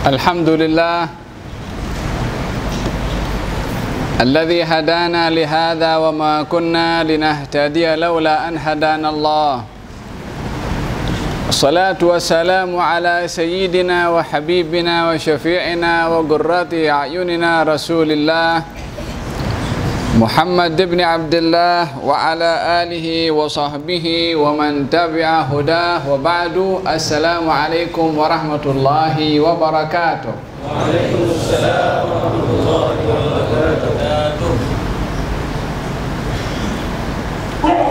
Alhamdulillah alladzi hadana lihadza wa ma kunna linahtadiya laula an hadana Allah. Wassalatu wassalamu ala sayyidina wa habibina wa syafi'ina wa qurrati a'yunina Rasulillah Muhammad ibn Abdullah wa ala alihi wa sahbihi wa man tabi'a hudah wa ba'du. Assalamualaikum warahmatullahi wabarakatuh. Waalaikumsalam warahmatullahi wabarakatuh.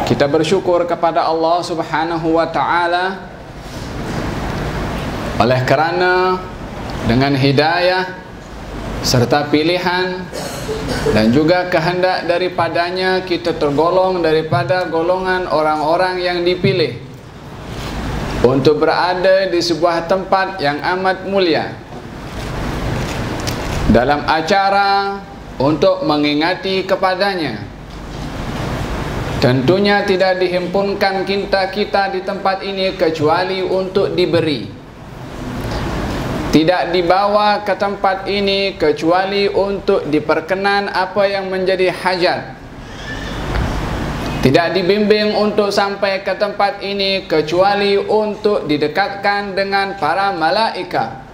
Kita bersyukur kepada Allah Subhanahu wa ta'ala oleh kerana dengan hidayah serta pilihan dan juga kehendak daripadanya kita tergolong daripada golongan orang-orang yang dipilih untuk berada di sebuah tempat yang amat mulia dalam acara untuk mengingati kepadanya. Tentunya tidak dihimpunkan kita di tempat ini kecuali untuk diberi. Tidak dibawa ke tempat ini kecuali untuk diperkenan apa yang menjadi hajat. Tidak dibimbing untuk sampai ke tempat ini kecuali untuk didekatkan dengan para malaikat.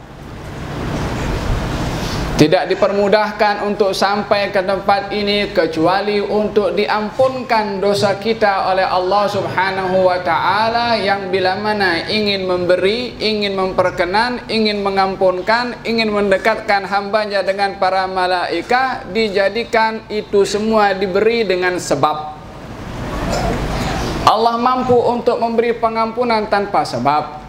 Tidak dipermudahkan untuk sampai ke tempat ini kecuali untuk diampunkan dosa kita oleh Allah Subhanahu wa ta'ala, yang bila mana ingin memberi, ingin memperkenan, ingin mengampunkan, ingin mendekatkan hambanya dengan para malaikat, dijadikan itu semua diberi dengan sebab. Allah mampu untuk memberi pengampunan tanpa sebab.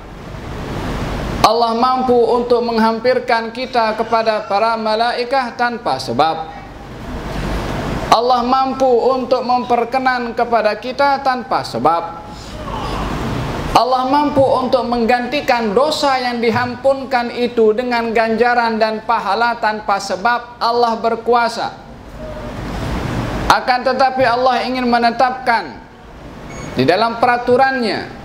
Allah mampu untuk menghampirkan kita kepada para malaikat tanpa sebab. Allah mampu untuk memperkenan kepada kita tanpa sebab. Allah mampu untuk menggantikan dosa yang dihampunkan itu dengan ganjaran dan pahala tanpa sebab. Allah berkuasa. Akan tetapi Allah ingin menetapkan di dalam peraturannya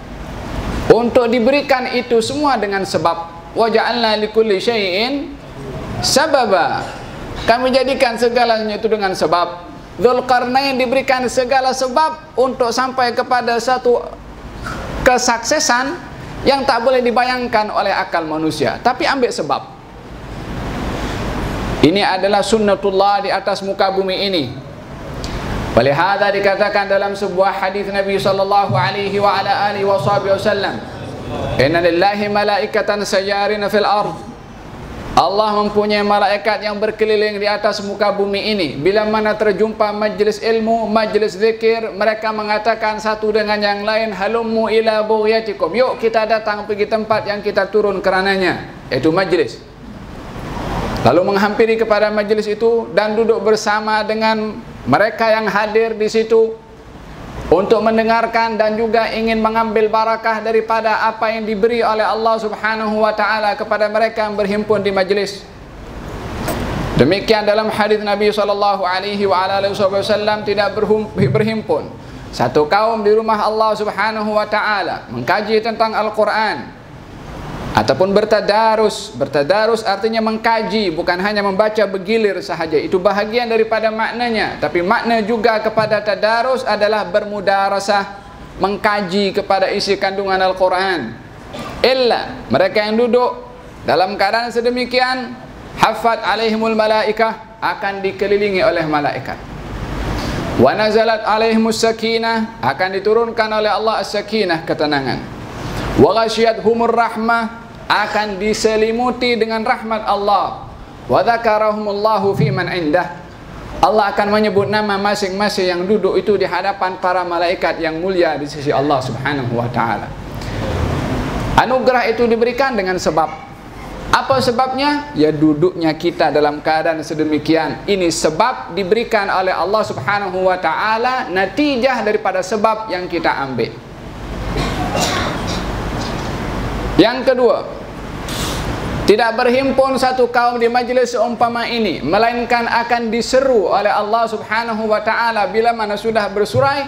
untuk diberikan itu semua dengan sebab. Wa ja'alna likulli syai'in sababa. Kami jadikan segalanya itu dengan sebab. Dzulqarnain diberikan segala sebab untuk sampai kepada satu kesuksesan yang tak boleh dibayangkan oleh akal manusia, tapi ambil sebab. Ini adalah sunnatullah di atas muka bumi ini. Walihada dikatakan dalam sebuah hadis Nabi sallallahu alaihi wa ala alihi wasallam, inna lillahi malaikatan sayarina fil ard. Allah mempunyai malaikat yang berkeliling di atas muka bumi ini. Bila mana terjumpa majlis ilmu, majlis zikir, mereka mengatakan satu dengan yang lain, halummu ila bughyatikum, yuk kita datang pergi tempat yang kita turun kerananya, yaitu majlis. Lalu menghampiri kepada majlis itu dan duduk bersama dengan mereka yang hadir di situ untuk mendengarkan dan juga ingin mengambil barakah daripada apa yang diberi oleh Allah Subhanahu wa ta'ala kepada mereka yang berhimpun di majlis. Demikian dalam hadis Nabi sallallahu alaihi wa alihi wasallam, tidak berhimpun satu kaum di rumah Allah Subhanahu wa ta'ala mengkaji tentang Al-Quran ataupun bertadarus. Bertadarus artinya mengkaji, bukan hanya membaca bergilir sahaja, itu bahagian daripada maknanya, tapi makna juga kepada tadarus adalah bermudarasah, mengkaji kepada isi kandungan Al-Quran. Illa mereka yang duduk dalam keadaan sedemikian, hafat alaihimul malaikah, akan dikelilingi oleh malaikat. Wa nazalat alaihimus sakinah, akan diturunkan oleh Allah as-sakinah, ketenangan. Wa ghasyiyatuhumur rahmah, akan diselimuti dengan rahmat Allah. Wa dzakarahumullahu fi man indah, Allah akan menyebut nama masing-masing yang duduk itu di hadapan para malaikat yang mulia di sisi Allah Subhanahu wa ta'ala. Anugerah itu diberikan dengan sebab. Apa sebabnya? Ya duduknya kita dalam keadaan sedemikian. Ini sebab diberikan oleh Allah Subhanahu wa ta'ala, natijah daripada sebab yang kita ambil. Yang kedua, tidak berhimpun satu kaum di majlis seumpama ini, melainkan akan diseru oleh Allah Subhanahu wa ta'ala bila mana sudah bersurai,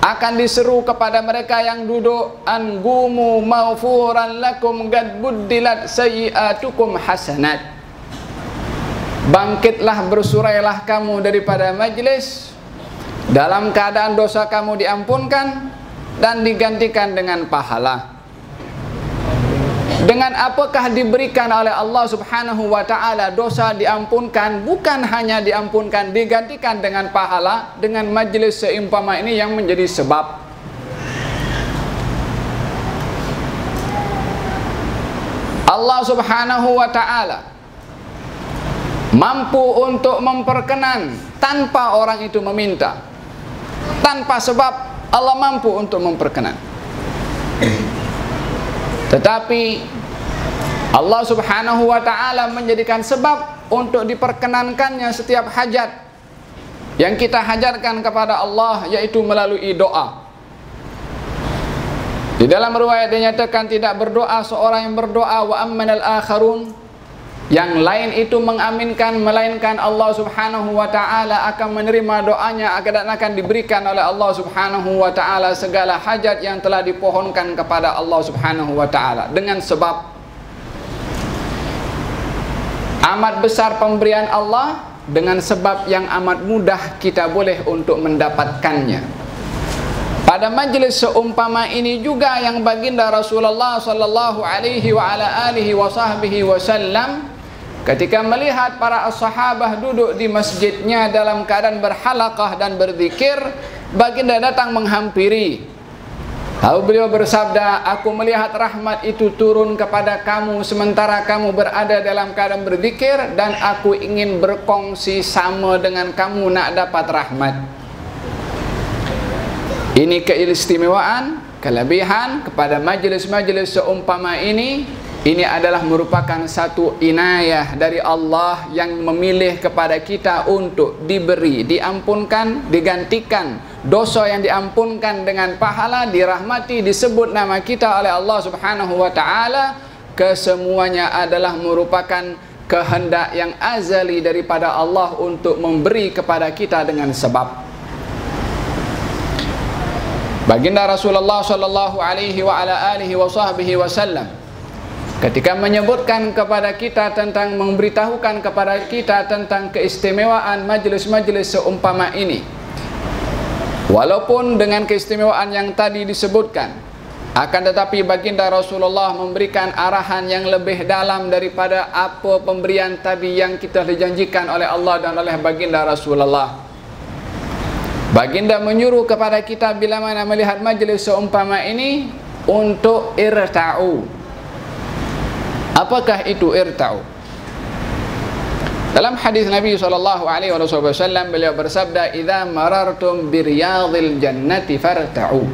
akan diseru kepada mereka yang duduk, angumu maghfuran lakum qad buddilat sayyi'atukum hasanat. Bangkitlah, bersurailah kamu daripada majlis dalam keadaan dosa kamu diampunkan dan digantikan dengan pahala. Dengan apakah diberikan oleh Allah Subhanahu wa ta'ala dosa diampunkan? Bukan hanya diampunkan, digantikan dengan pahala. Dengan majlis seumpama ini yang menjadi sebab. Allah Subhanahu wa ta'ala mampu untuk memperkenan tanpa orang itu meminta. Tanpa sebab Allah mampu untuk memperkenan. Tetapi Allah Subhanahu wa ta'ala menjadikan sebab untuk diperkenankannya setiap hajat yang kita hajatkan kepada Allah, yaitu melalui doa. Di dalam riwayat dinyatakan tidak berdoa seorang yang berdoa wa ammanal akharun, yang lain itu mengaminkan, melainkan Allah Subhanahu wa ta'ala akan menerima doanya dan akan diberikan oleh Allah Subhanahu wa ta'ala segala hajat yang telah dipohonkan kepada Allah Subhanahu wa ta'ala. Dengan sebab amat besar pemberian Allah, dengan sebab yang amat mudah kita boleh untuk mendapatkannya. Pada majlis seumpama ini juga yang baginda Rasulullah sallallahu alaihi wa ala alihi wa sahbihi wasallam ketika melihat para sahabat duduk di masjidnya dalam keadaan berhalaqah dan berzikir, baginda datang menghampiri. Lalu beliau bersabda, aku melihat rahmat itu turun kepada kamu sementara kamu berada dalam keadaan berzikir, dan aku ingin berkongsi sama dengan kamu nak dapat rahmat. Ini keistimewaan, kelebihan kepada majlis-majlis seumpama ini. Ini adalah merupakan satu inayah dari Allah yang memilih kepada kita untuk diberi, diampunkan, digantikan dosa yang diampunkan dengan pahala, dirahmati, disebut nama kita oleh Allah Subhanahu wa ta'ala. Kesemuanya adalah merupakan kehendak yang azali daripada Allah untuk memberi kepada kita dengan sebab. Baginda Rasulullah sallallahu alaihi wa ala alihi wa sahbihi wasallam ketika menyebutkan kepada kita tentang, memberitahukan kepada kita tentang keistimewaan majlis-majlis seumpama ini, walaupun dengan keistimewaan yang tadi disebutkan, akan tetapi baginda Rasulullah memberikan arahan yang lebih dalam daripada apa pemberian tadi yang kita dijanjikan oleh Allah dan oleh baginda Rasulullah. Baginda menyuruh kepada kita bila mana melihat majlis seumpama ini untuk irta'u. Apakah itu irta'u? Dalam hadis Nabi SAW beliau bersabda, "Idza marartum biryadil jannati farta'u."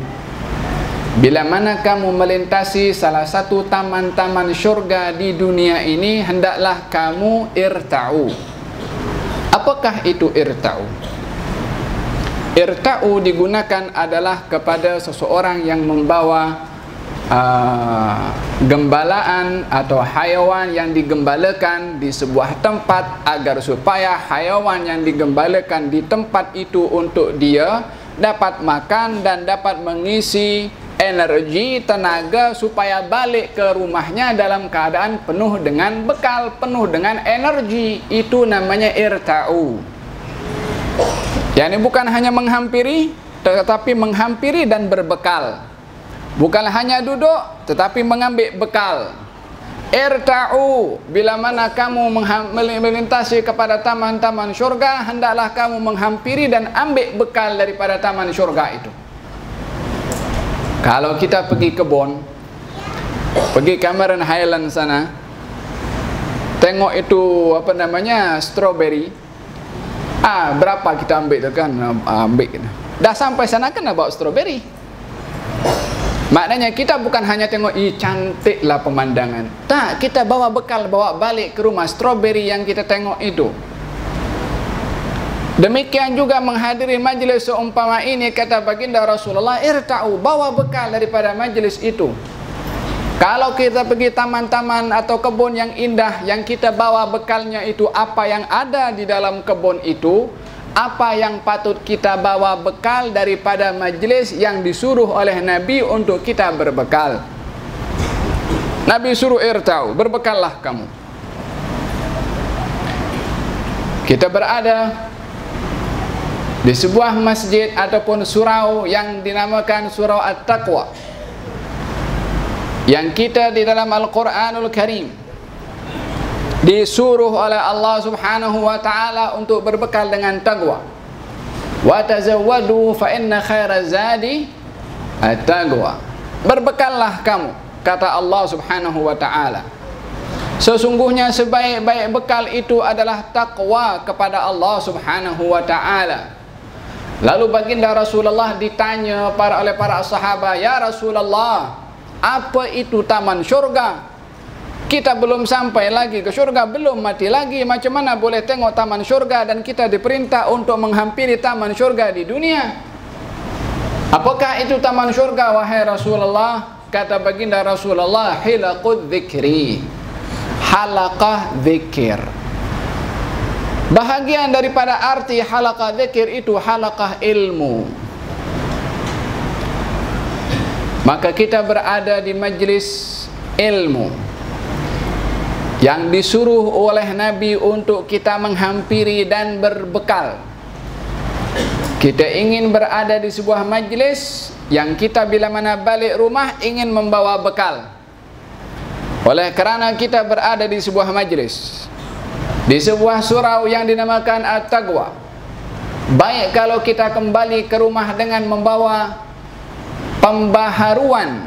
Bila mana kamu melintasi salah satu taman-taman syurga di dunia ini, hendaklah kamu irta'u. Apakah itu irta'u? Irta'u digunakan adalah kepada seseorang yang membawa gembalaan atau haiwan yang digembalakan di sebuah tempat, agar supaya haiwan yang digembalakan di tempat itu untuk dia dapat makan dan dapat mengisi energi, tenaga, supaya balik ke rumahnya dalam keadaan penuh dengan bekal, penuh dengan energi. Itu namanya irta'u. Yani bukan hanya menghampiri, tetapi menghampiri dan berbekal. Bukan hanya duduk, tetapi mengambil bekal. Irta'u, bila mana kamu melintasi kepada taman-taman syurga, hendaklah kamu menghampiri dan ambil bekal daripada taman syurga itu. Kalau kita pergi kebun, pergi Cameron Highland sana, tengok itu apa namanya, strawberry. Berapa kita ambil tu kan? Ambil. Dah sampai sana kan nak bawa strawberry. Maknanya kita bukan hanya tengok, cantiklah pemandangan. Tak, kita bawa bekal, bawa balik ke rumah strawberry yang kita tengok itu. Demikian juga menghadiri majlis seumpama ini, kata baginda Rasulullah, irta'u, bawa bekal daripada majlis itu. Kalau kita pergi taman-taman atau kebun yang indah, yang kita bawa bekalnya itu apa yang ada di dalam kebun itu, apa yang patut kita bawa bekal daripada majlis yang disuruh oleh Nabi untuk kita berbekal. Nabi suruh irtau, berbekallah kamu. Kita berada di sebuah masjid ataupun surau yang dinamakan Surau At-Taqwa, yang kita di dalam Al-Quranul Karim disuruh oleh Allah Subhanahu wa ta'ala untuk berbekal dengan taqwa. Wa tazawwadu fa inna khaira zadi at-taqwa. Berbekallah kamu, kata Allah Subhanahu wa ta'ala. Sesungguhnya sebaik-baik bekal itu adalah taqwa kepada Allah Subhanahu wa ta'ala. Lalu baginda Rasulullah ditanya oleh para sahabat, "Ya Rasulullah, apa itu taman syurga? Kita belum sampai lagi ke syurga, belum mati lagi. Macam mana boleh tengok taman syurga dan kita diperintah untuk menghampiri taman syurga di dunia? Apakah itu taman syurga, wahai Rasulullah?" Kata baginda Rasulullah, "Hilaqud dzikri." Halaqah zikir. Bahagian daripada arti halaqah zikir itu halaqah ilmu. Maka kita berada di majlis ilmu yang disuruh oleh Nabi untuk kita menghampiri dan berbekal. Kita ingin berada di sebuah majlis yang kita bila mana balik rumah ingin membawa bekal. Oleh kerana kita berada di sebuah majlis, di sebuah surau yang dinamakan At-Taqwa, baik kalau kita kembali ke rumah dengan membawa pembaharuan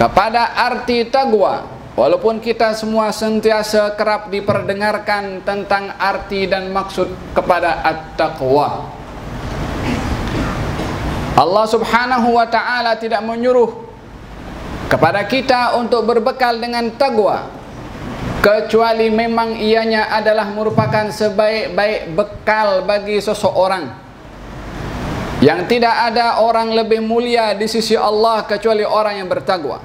kepada arti taqwa, walaupun kita semua sentiasa kerap diperdengarkan tentang arti dan maksud kepada At-Taqwa. Allah Subhanahu wa ta'ala tidak menyuruh kepada kita untuk berbekal dengan taqwa kecuali memang ianya adalah merupakan sebaik-baik bekal bagi seseorang, yang tidak ada orang lebih mulia di sisi Allah kecuali orang yang bertakwa.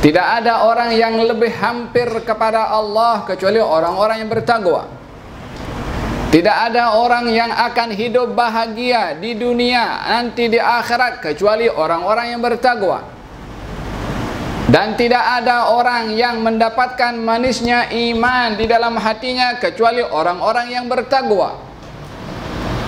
Tidak ada orang yang lebih hampir kepada Allah kecuali orang-orang yang bertakwa. Tidak ada orang yang akan hidup bahagia di dunia nanti di akhirat kecuali orang-orang yang bertakwa. Dan tidak ada orang yang mendapatkan manisnya iman di dalam hatinya kecuali orang-orang yang bertakwa.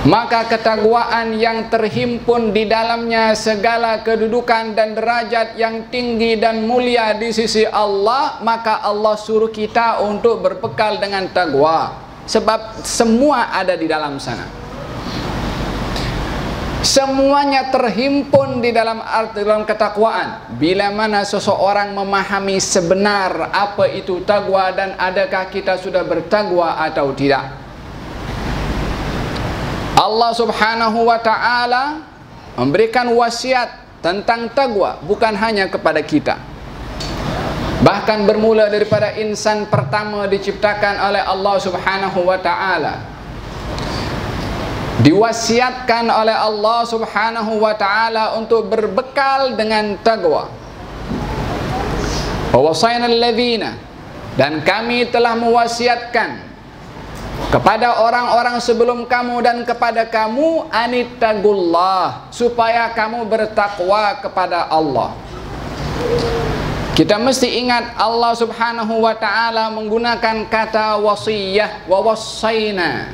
Maka ketakwaan yang terhimpun di dalamnya segala kedudukan dan derajat yang tinggi dan mulia di sisi Allah, maka Allah suruh kita untuk berbekal dengan takwa. Sebab semua ada di dalam sana. Semuanya terhimpun di dalam arti dalam ketakwaan. Bila mana seseorang memahami sebenar apa itu takwa dan adakah kita sudah bertakwa atau tidak. Allah Subhanahu wa ta'ala memberikan wasiat tentang takwa bukan hanya kepada kita, bahkan bermula daripada insan pertama diciptakan oleh Allah Subhanahu wa ta'ala. Diwasiatkan oleh Allah Subhanahu wa ta'ala untuk berbekal dengan taqwa. Wa wasaina alladzina, dan kami telah mewasiatkan kepada orang-orang sebelum kamu dan kepada kamu, anittaqullah, supaya kamu bertakwa kepada Allah. Kita mesti ingat Allah Subhanahu wa ta'ala menggunakan kata wasiyah, wa wasaina,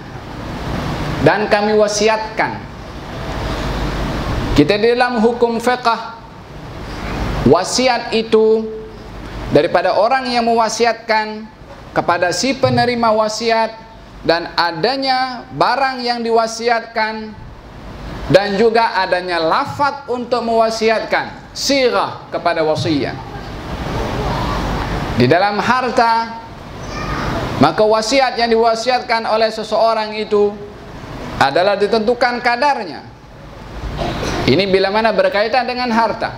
dan kami wasiatkan. Kita di dalam hukum fiqh, wasiat itu daripada orang yang mewasiatkan kepada si penerima wasiat, dan adanya barang yang diwasiatkan, dan juga adanya lafaz untuk mewasiatkan, sirah kepada wasiat. Di dalam harta, maka wasiat yang diwasiatkan oleh seseorang itu adalah ditentukan kadarnya. Ini bila mana berkaitan dengan harta.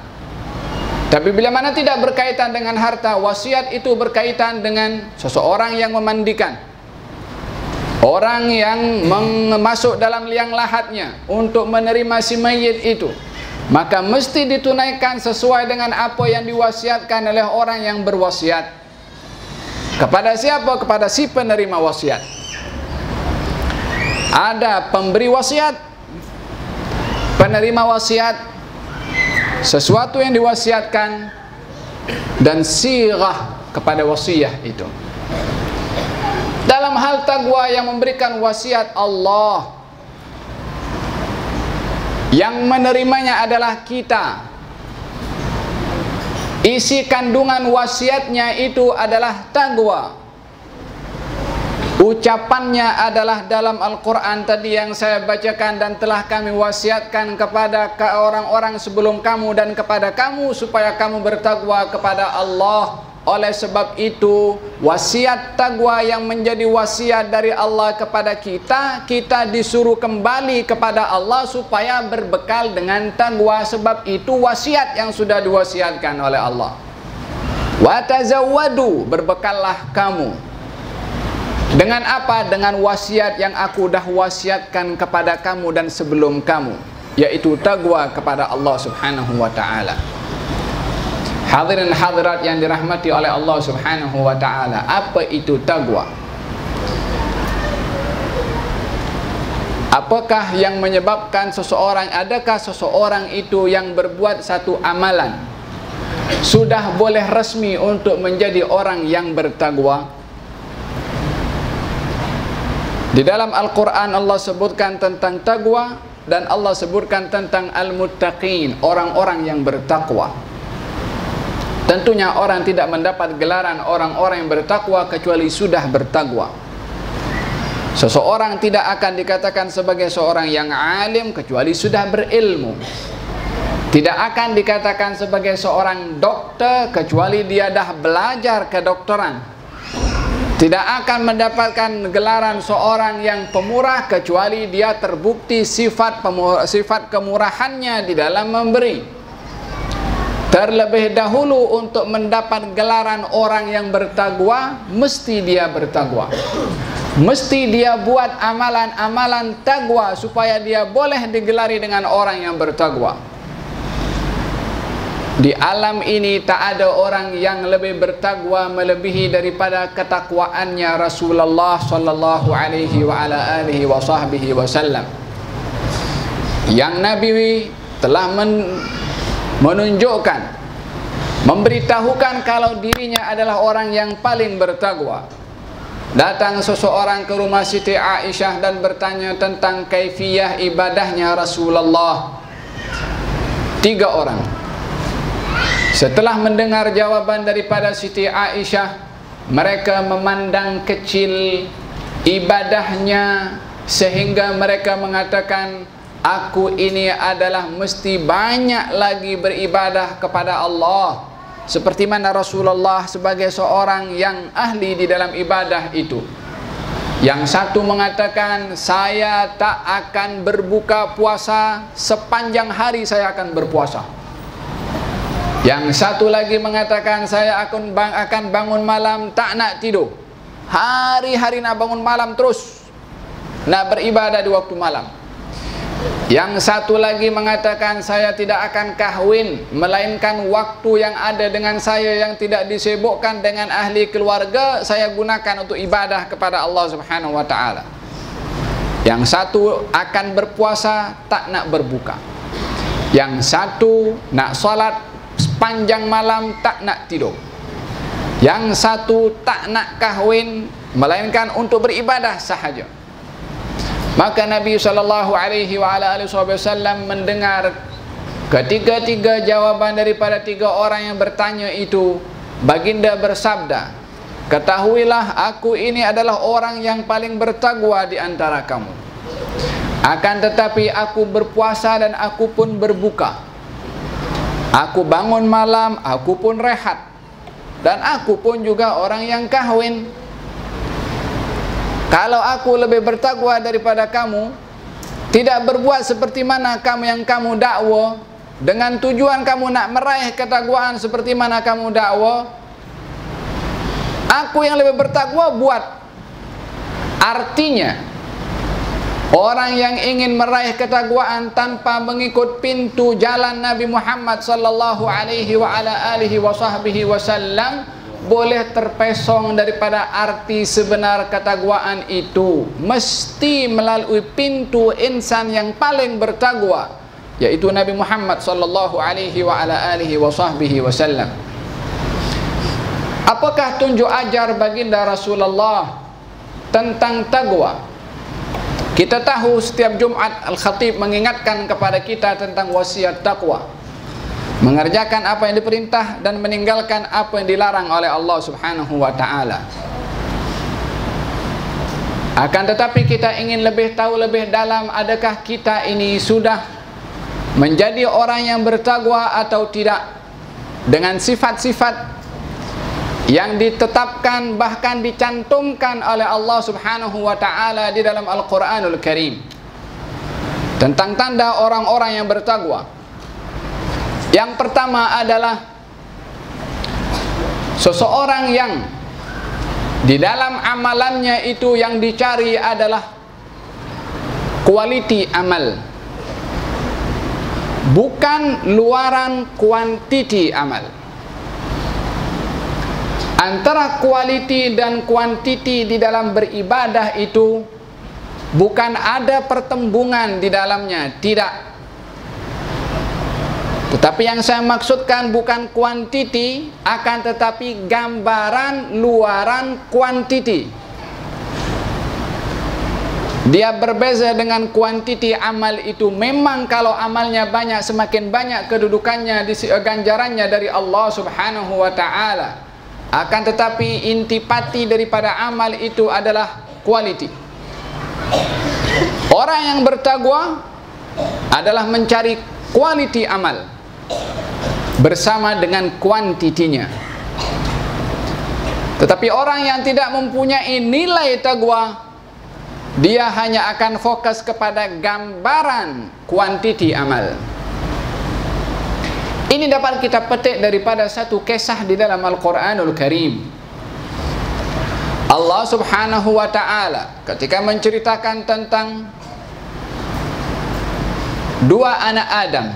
Tapi bila mana tidak berkaitan dengan harta, wasiat itu berkaitan dengan seseorang yang memandikan, orang yang masuk dalam liang lahatnya untuk menerima si mayit itu, maka mesti ditunaikan sesuai dengan apa yang diwasiatkan oleh orang yang berwasiat. Kepada siapa? Kepada si penerima wasiat. Ada pemberi wasiat, penerima wasiat, sesuatu yang diwasiatkan, dan sirah kepada wasiat itu. Dalam hal taqwa yang memberikan wasiat Allah, yang menerimanya adalah kita. Isi kandungan wasiatnya itu adalah taqwa. Ucapannya adalah dalam Al-Quran tadi yang saya bacakan, dan telah kami wasiatkan kepada orang-orang sebelum kamu dan kepada kamu supaya kamu bertakwa kepada Allah. Oleh sebab itu, wasiat taqwa yang menjadi wasiat dari Allah kepada kita, kita disuruh kembali kepada Allah supaya berbekal dengan taqwa. Sebab itu wasiat yang sudah diwasiatkan oleh Allah. Wa tazawwadu, berbekallah kamu. Dengan apa? Dengan wasiat yang aku dah wasiatkan kepada kamu dan sebelum kamu, yaitu taqwa kepada Allah Subhanahu wa ta'ala. Hadirin hadirat yang dirahmati oleh Allah Subhanahu wa ta'ala, apa itu taqwa? Apakah yang menyebabkan seseorang, adakah seseorang itu yang berbuat satu amalan sudah boleh resmi untuk menjadi orang yang bertaqwa? Di dalam Al-Quran Allah sebutkan tentang taqwa, dan Allah sebutkan tentang al-muttaqin, orang-orang yang bertakwa. Tentunya orang tidak mendapat gelaran orang-orang yang bertakwa kecuali sudah bertakwa. Seseorang tidak akan dikatakan sebagai seorang yang alim kecuali sudah berilmu. Tidak akan dikatakan sebagai seorang dokter kecuali dia dah belajar kedokteran. Tidak akan mendapatkan gelaran seorang yang pemurah kecuali dia terbukti sifat kemurahannya di dalam memberi. Terlebih dahulu untuk mendapat gelaran orang yang bertakwa, mesti dia bertakwa. Mesti dia buat amalan-amalan takwa supaya dia boleh digelari dengan orang yang bertakwa. Di alam ini tak ada orang yang lebih bertakwa melebihi daripada ketakwaannya Rasulullah sallallahu alaihi wa ala alihi wa sahbihi wasallam. Yang Nabi telah menunjukkan, memberitahukan kalau dirinya adalah orang yang paling bertakwa. Datang seseorang ke rumah Siti Aisyah dan bertanya tentang kaifiyah ibadahnya Rasulullah. 3 orang. Setelah mendengar jawaban daripada Siti Aisyah, mereka memandang kecil ibadahnya sehingga mereka mengatakan, aku ini adalah mesti banyak lagi beribadah kepada Allah, seperti mana Rasulullah sebagai seorang yang ahli di dalam ibadah itu. Yang satu mengatakan, saya tak akan berbuka puasa sepanjang hari saya akan berpuasa. Yang satu lagi mengatakan, saya akan bangun malam tak nak tidur. Hari-hari nak bangun malam terus, nak beribadah di waktu malam. Yang satu lagi mengatakan, saya tidak akan kahwin melainkan waktu yang ada dengan saya yang tidak disibukkan dengan ahli keluarga, saya gunakan untuk ibadah kepada Allah Subhanahu wa ta'ala. Yang satu akan berpuasa, tak nak berbuka. Yang satu nak salat sepanjang malam, tak nak tidur. Yang satu tak nak kahwin melainkan untuk beribadah sahaja. Maka Nabi SAW mendengar ketiga-tiga jawaban daripada 3 orang yang bertanya itu. Baginda bersabda, ketahuilah aku ini adalah orang yang paling bertakwa di antara kamu. Akan tetapi aku berpuasa dan aku pun berbuka. Aku bangun malam, aku pun rehat. Dan aku pun juga orang yang kahwin. Kalau aku lebih bertakwa daripada kamu, tidak berbuat seperti mana kamu yang kamu dakwa, dengan tujuan kamu nak meraih ketakwaan seperti mana kamu dakwa, aku yang lebih bertakwa buat. Artinya, orang yang ingin meraih ketakwaan tanpa mengikut pintu jalan Nabi Muhammad sallallahu alaihi wa ala alihi wa sahbihi wasallam, boleh terpesong daripada arti sebenar ketakwaan itu, mesti melalui pintu insan yang paling bertakwa, yaitu Nabi Muhammad sallallahu alaihi wa ala alihi wa sahbihi wasallam. Apakah tunjuk ajar baginda Rasulullah tentang takwa? Kita tahu setiap Jumat Al-Khatib mengingatkan kepada kita tentang wasiat takwa, mengerjakan apa yang diperintah dan meninggalkan apa yang dilarang oleh Allah Subhanahu wa ta'ala. Akan tetapi kita ingin lebih tahu lebih dalam, adakah kita ini sudah menjadi orang yang bertakwa atau tidak, dengan sifat-sifat yang ditetapkan bahkan dicantumkan oleh Allah Subhanahu wa ta'ala di dalam Al-Quranul Karim tentang tanda orang-orang yang bertakwa. Yang pertama adalah seseorang yang di dalam amalannya itu yang dicari adalah quality amal, bukan luaran kuantiti amal. Antara quality dan quantity di dalam beribadah itu bukan ada pertembungan di dalamnya, tidak. Tetapi yang saya maksudkan bukan quantity, akan tetapi gambaran luaran quantity. Dia berbeza dengan quantity amal itu. Memang kalau amalnya banyak, semakin banyak kedudukannya, ganjarannya dari Allah Subhanahu wa ta'ala. Akan tetapi intipati daripada amal itu adalah quality. Orang yang bertakwa adalah mencari quality amal bersama dengan kuantitinya. Tetapi orang yang tidak mempunyai nilai takwa, dia hanya akan fokus kepada gambaran kuantiti amal. Ini dapat kita petik daripada satu kisah di dalam Al-Quranul Karim. Allah Subhanahu wa ta'ala ketika menceritakan tentang dua anak Adam,